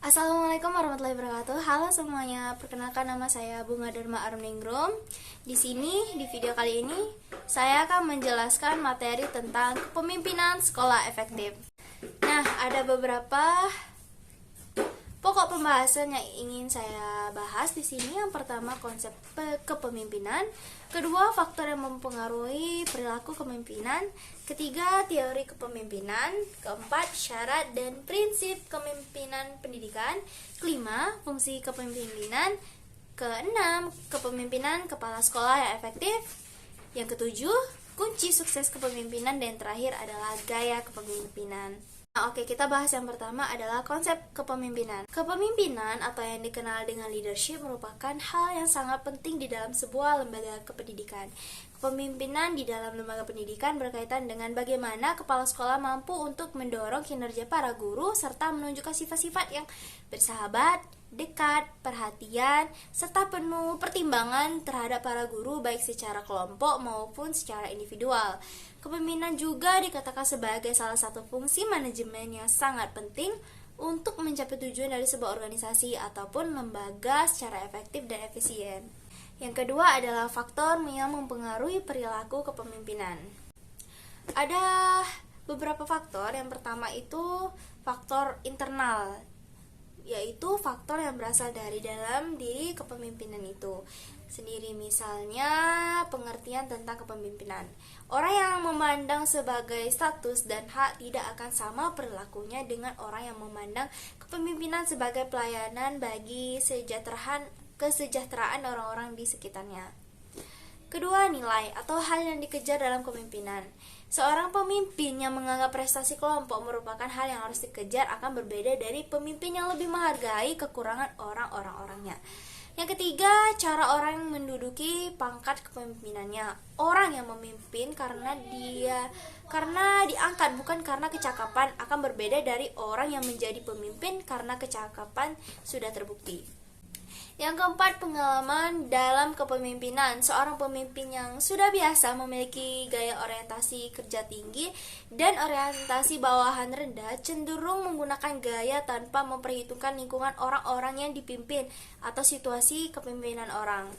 Assalamualaikum warahmatullahi wabarakatuh. Halo semuanya, perkenalkan nama saya Bunga Dharma Arumningrum. Di sini di video kali ini saya akan menjelaskan materi tentang kepemimpinan sekolah efektif. Nah, ada beberapa pokok pembahasan yang ingin saya bahas di sini. Yang pertama, konsep kepemimpinan. Kedua, faktor yang mempengaruhi perilaku kepemimpinan. Ketiga, teori kepemimpinan. Keempat, syarat dan prinsip kepemimpinan pendidikan. Kelima, fungsi kepemimpinan. Keenam, kepemimpinan kepala sekolah yang efektif. Yang ketujuh, kunci sukses kepemimpinan. Dan terakhir adalah gaya kepemimpinan. Oke, kita bahas yang pertama adalah konsep kepemimpinan. Kepemimpinan atau yang dikenal dengan leadership merupakan hal yang sangat penting di dalam sebuah lembaga kependidikan. Kepemimpinan di dalam lembaga pendidikan berkaitan dengan bagaimana kepala sekolah mampu untuk mendorong kinerja para guru serta menunjukkan sifat-sifat yang bersahabat, dekat, perhatian, serta penuh pertimbangan terhadap para guru baik secara kelompok maupun secara individual. Kepemimpinan juga dikatakan sebagai salah satu fungsi manajemen yang sangat penting untuk mencapai tujuan dari sebuah organisasi ataupun lembaga secara efektif dan efisien. Yang kedua adalah faktor yang mempengaruhi perilaku kepemimpinan. Ada beberapa faktor. Yang pertama itu faktor internal, yaitu faktor yang berasal dari dalam diri kepemimpinan itu sendiri. Misalnya pengertian tentang kepemimpinan. Orang yang memandang sebagai status dan hak tidak akan sama perilakunya dengan orang yang memandang kepemimpinan sebagai pelayanan bagi kesejahteraan orang-orang di sekitarnya. Kedua, nilai atau hal yang dikejar dalam kepemimpinan. Seorang pemimpin yang menganggap prestasi kelompok merupakan hal yang harus dikejar akan berbeda dari pemimpin yang lebih menghargai kekurangan orang-orangnya. Yang ketiga, cara orang yang menduduki pangkat kepemimpinannya. Orang yang memimpin karena diangkat bukan karena kecakapan akan berbeda dari orang yang menjadi pemimpin karena kecakapan sudah terbukti. Yang keempat, pengalaman dalam kepemimpinan. Seorang pemimpin yang sudah biasa memiliki gaya orientasi kerja tinggi dan orientasi bawahan rendah cenderung menggunakan gaya tanpa memperhitungkan lingkungan orang-orang yang dipimpin atau situasi kepemimpinan orang.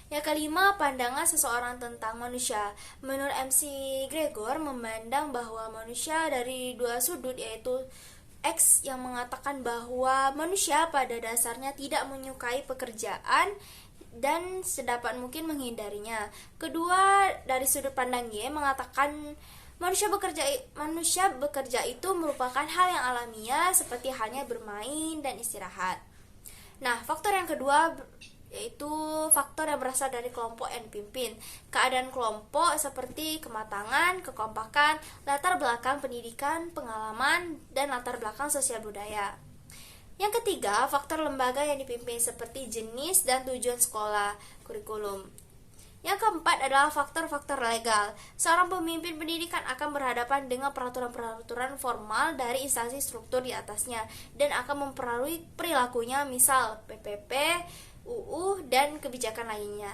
Yang kelima, pandangan seseorang tentang manusia. Menurut MC Gregor memandang bahwa manusia dari dua sudut, yaitu X yang mengatakan bahwa manusia pada dasarnya tidak menyukai pekerjaan dan sedapat mungkin menghindarinya. Kedua, dari sudut pandang Y mengatakan manusia bekerja itu merupakan hal yang alamiah seperti halnya bermain dan istirahat. Nah, faktor yang kedua yaitu faktor yang berasal dari kelompok yang dipimpin. Keadaan kelompok seperti kematangan, kekompakan, latar belakang pendidikan, pengalaman, dan latar belakang sosial budaya. Yang ketiga, faktor lembaga yang dipimpin seperti jenis dan tujuan sekolah, kurikulum. Yang keempat adalah faktor-faktor legal. Seorang pemimpin pendidikan akan berhadapan dengan peraturan-peraturan formal dari instansi struktur di atasnya dan akan mempengaruhi perilakunya, misal PPP, UU, dan kebijakan lainnya.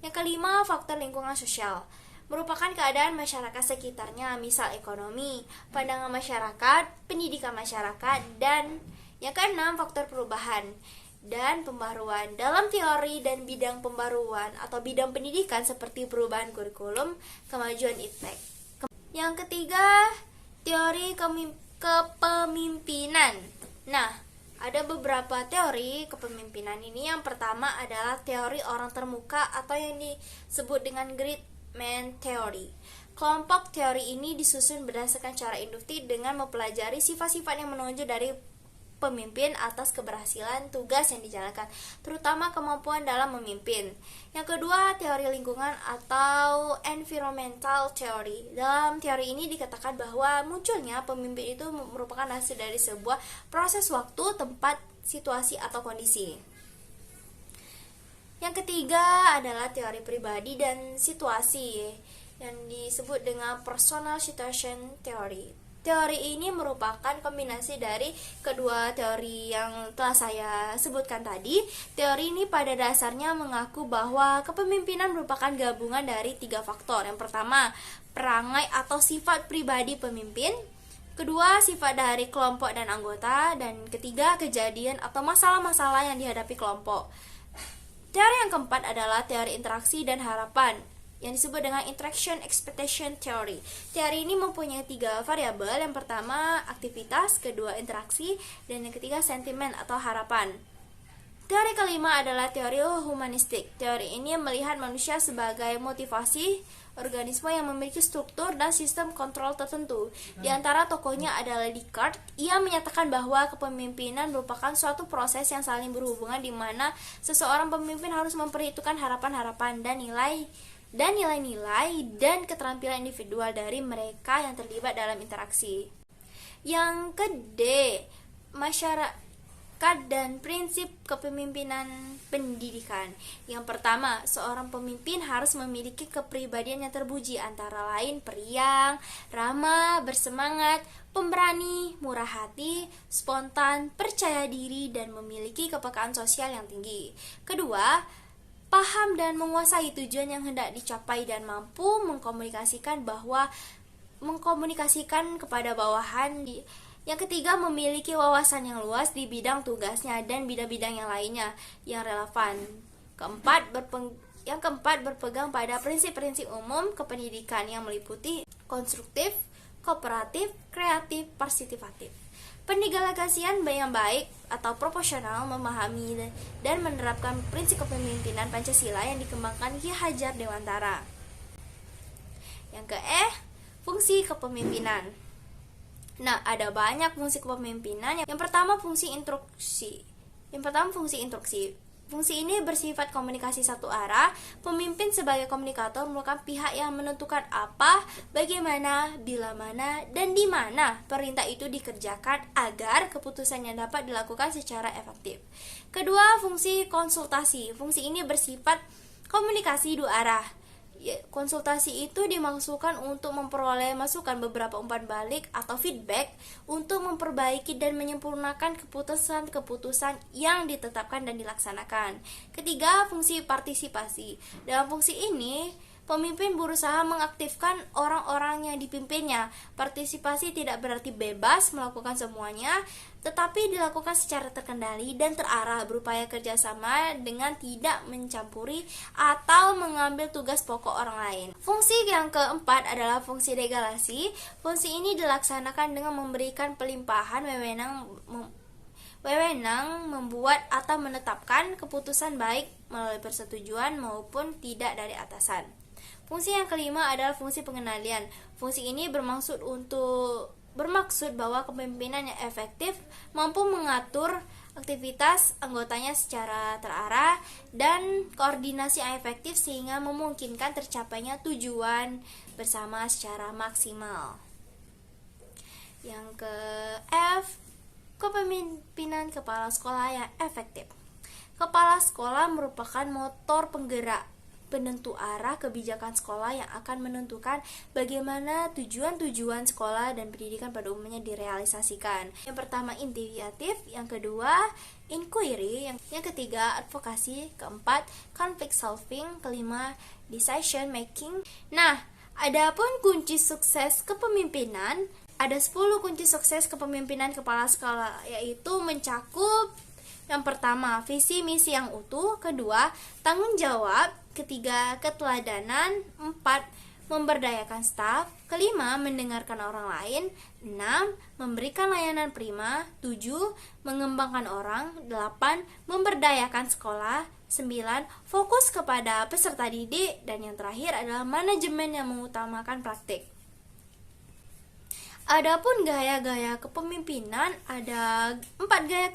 Yang kelima, faktor lingkungan sosial merupakan keadaan masyarakat sekitarnya, misal ekonomi, pandangan masyarakat, pendidikan masyarakat, dan yang keenam, faktor perubahan dan pembaruan. Dalam teori dan bidang pembaruan atau bidang pendidikan seperti perubahan kurikulum, kemajuan iptek. Yang ketiga, teori kepemimpinan. Nah, ada beberapa teori kepemimpinan ini. Yang pertama adalah teori orang termuka atau yang disebut dengan Great Man Theory. Kelompok teori ini disusun berdasarkan cara induktif dengan mempelajari sifat-sifat yang menonjol dari pemimpin atas keberhasilan tugas yang dijalankan, terutama kemampuan dalam memimpin. Yang kedua, teori lingkungan atau environmental theory. Dalam teori ini dikatakan bahwa munculnya pemimpin itu merupakan hasil dari sebuah proses waktu, tempat, situasi, atau kondisi. Yang ketiga adalah teori pribadi dan situasi yang disebut dengan personal situation theory. Teori ini merupakan kombinasi dari kedua teori yang telah saya sebutkan tadi. Teori ini pada dasarnya mengaku bahwa kepemimpinan merupakan gabungan dari 3 faktor. Yang pertama, perangai atau sifat pribadi pemimpin. Kedua, sifat dari kelompok dan anggota. Dan ketiga, kejadian atau masalah-masalah yang dihadapi kelompok. Teori yang keempat adalah teori interaksi dan harapan, yang disebut dengan interaction expectation theory. Teori ini mempunyai 3 variabel. Yang pertama aktivitas, kedua interaksi, dan yang ketiga sentimen atau harapan. Teori kelima adalah teori humanistik. Teori ini melihat manusia sebagai motivasi organisme yang memiliki struktur dan sistem kontrol tertentu. Di antara tokohnya adalah Descartes. Ia menyatakan bahwa kepemimpinan merupakan suatu proses yang saling berhubungan, di mana seseorang pemimpin harus memperhitungkan harapan-harapan dan nilai-nilai dan keterampilan individual dari mereka yang terlibat dalam interaksi. Yang kedua, masyarakat dan prinsip kepemimpinan pendidikan. Yang pertama, seorang pemimpin harus memiliki kepribadian yang terpuji, antara lain periang, ramah, bersemangat, pemberani, murah hati, spontan, percaya diri, dan memiliki kepekaan sosial yang tinggi. Kedua, paham dan menguasai tujuan yang hendak dicapai dan mampu mengkomunikasikan kepada bawahan. Yang ketiga, memiliki wawasan yang luas di bidang tugasnya dan bidang-bidang yang lainnya yang relevan. Yang keempat, berpegang pada prinsip-prinsip umum kependidikan yang meliputi konstruktif, kooperatif, kreatif, partisipatif. Pendelegasian yang baik atau proporsional, memahami dan menerapkan prinsip kepemimpinan Pancasila yang dikembangkan Ki Hajar Dewantara. Yang fungsi kepemimpinan. Nah, ada banyak fungsi kepemimpinan. Yang pertama, fungsi instruksi. Fungsi ini bersifat komunikasi satu arah. Pemimpin sebagai komunikator merupakan pihak yang menentukan apa, bagaimana, bila mana, dan di mana perintah itu dikerjakan agar keputusannya dapat dilakukan secara efektif. Kedua, fungsi konsultasi. Fungsi ini bersifat komunikasi dua arah. Konsultasi itu dimaksudkan untuk memperoleh masukan, beberapa umpan balik atau feedback untuk memperbaiki dan menyempurnakan keputusan-keputusan yang ditetapkan dan dilaksanakan. Ketiga, fungsi partisipasi. Dalam fungsi ini, pemimpin berusaha mengaktifkan orang-orang yang dipimpinnya. Partisipasi tidak berarti bebas melakukan semuanya, tetapi dilakukan secara terkendali dan terarah, berupaya kerjasama dengan tidak mencampuri atau mengambil tugas pokok orang lain. Fungsi yang keempat adalah fungsi delegasi. Fungsi ini dilaksanakan dengan memberikan pelimpahan wewenang membuat atau menetapkan keputusan baik melalui persetujuan maupun tidak dari atasan. Fungsi yang kelima adalah fungsi pengendalian. Fungsi ini bermaksud bahwa kepemimpinan yang efektif mampu mengatur aktivitas anggotanya secara terarah dan koordinasi yang efektif sehingga memungkinkan tercapainya tujuan bersama secara maksimal. Yang kepemimpinan kepala sekolah yang efektif. Kepala sekolah merupakan motor penggerak penentu arah kebijakan sekolah yang akan menentukan bagaimana tujuan-tujuan sekolah dan pendidikan pada umumnya direalisasikan. Yang pertama initiatif, yang kedua inquiry, yang ketiga advokasi, keempat conflict solving, kelima decision making. Nah, adapun kunci sukses kepemimpinan, ada 10 kunci sukses kepemimpinan kepala sekolah, yaitu mencakup yang pertama, visi misi yang utuh, kedua, tanggung jawab, ketiga, keteladanan, 4, memberdayakan staf, kelima, mendengarkan orang lain, 6, memberikan layanan prima, 7, mengembangkan orang, 8, memberdayakan sekolah, 9, fokus kepada peserta didik, dan yang terakhir adalah manajemen yang mengutamakan praktik. Adapun gaya-gaya kepemimpinan, ada 4 gaya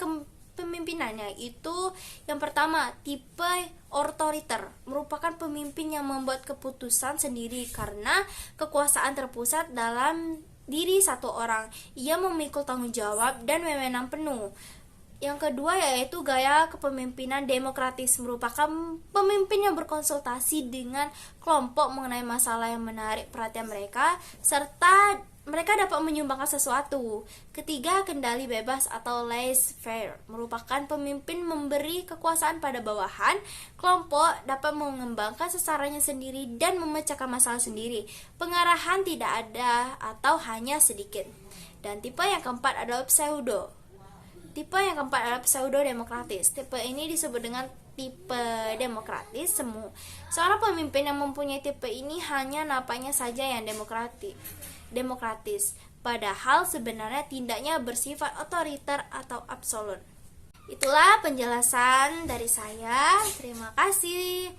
pemimpinannya, itu yang pertama tipe otoriter, merupakan pemimpin yang membuat keputusan sendiri karena kekuasaan terpusat dalam diri satu orang. Ia memikul tanggung jawab dan wewenang penuh. Yang kedua yaitu gaya kepemimpinan demokratis, merupakan pemimpin yang berkonsultasi dengan kelompok mengenai masalah yang menarik perhatian mereka serta mereka dapat menyumbangkan sesuatu. Ketiga, kendali bebas atau laissez-faire, merupakan pemimpin memberi kekuasaan pada bawahan. Kelompok dapat mengembangkan sasarannya sendiri dan memecahkan masalah sendiri. Pengarahan tidak ada atau hanya sedikit. Dan tipe yang keempat adalah pseudo. Tipe yang keempat adalah pseudo-demokratis. Tipe ini disebut dengan tipe demokratis. Seorang pemimpin yang mempunyai tipe ini hanya napaknya saja yang demokratis. Padahal sebenarnya tindaknya bersifat otoriter atau absolut. Itulah penjelasan dari saya. Terima kasih.